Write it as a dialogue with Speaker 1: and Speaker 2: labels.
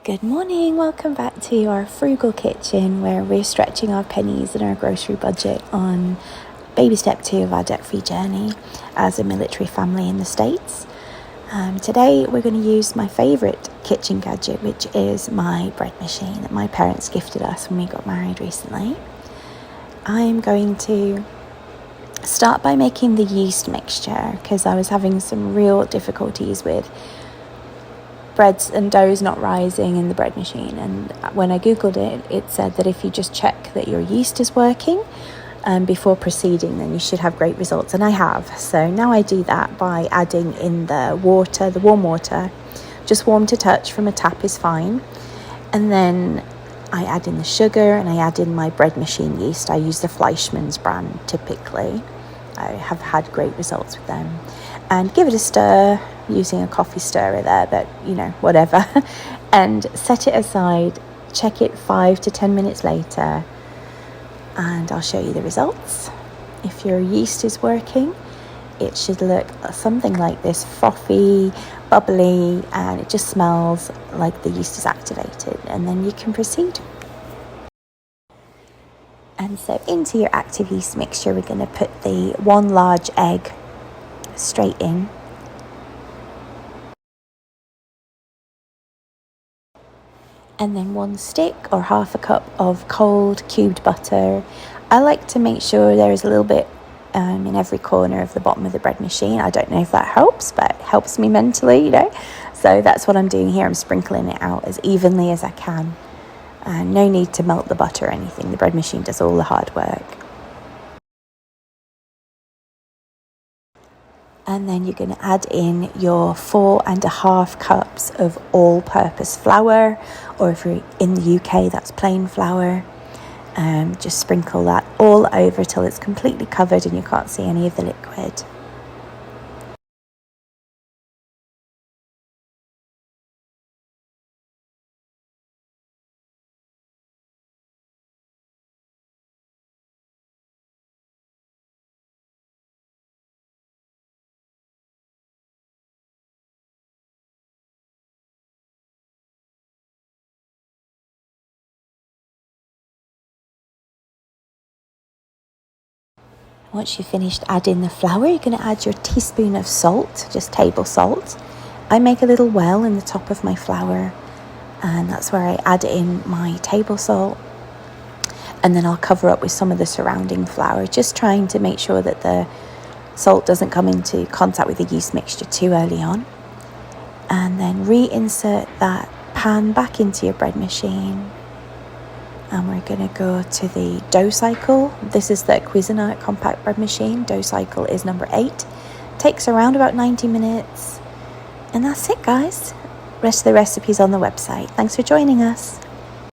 Speaker 1: Good morning, welcome back to our frugal kitchen where we're stretching our pennies and our grocery budget on baby step 2 of our debt-free journey as a military family in the States. Today we're going to use my favourite kitchen gadget, which is my bread machine that my parents gifted us when we got married recently. I'm going to start by making the yeast mixture because I was having some real difficulties with breads and doughs not rising in the bread machine, and when I googled it, it said that if you just check that your yeast is working before proceeding, then you should have great results, and I have. So now I do that by adding in the water, the warm water, just warm to touch from a tap is fine, and then I add in the sugar and I add in my bread machine yeast. I use the Fleischmann's brand typically. I have had great results with them, and give it a stir using a coffee stirrer there, but whatever, and set it aside. Check it 5 to 10 minutes later and I'll show you the results. If your yeast is working, it should look something like this, frothy, bubbly, and it just smells like the yeast is activated, and then you can proceed. And so into your active yeast mixture, we're going to put the 1 large egg straight in. And then 1 stick or half a cup of cold cubed butter. I like to make sure there is a little bit in every corner of the bottom of the bread machine. I don't know if that helps, but it helps me mentally, So that's what I'm doing here. I'm sprinkling it out as evenly as I can. And no need to melt the butter or anything. The bread machine does all the hard work. And then you're going to add in your 4.5 cups of all-purpose flour, or if you're in the UK, that's plain flour. Just sprinkle that all over till it's completely covered and you can't see any of the liquid. Once you've finished adding the flour, you're going to add your teaspoon of salt, just table salt. I make a little well in the top of my flour, and that's where I add in my table salt. And then I'll cover up with some of the surrounding flour, just trying to make sure that the salt doesn't come into contact with the yeast mixture too early on. And then reinsert that pan back into your bread machine. And we're going to go to the dough cycle. This is the Cuisinart compact bread machine. Dough cycle is number 8. Takes around about 90 minutes. And that's it, guys. Rest of the recipes on the website. Thanks for joining us.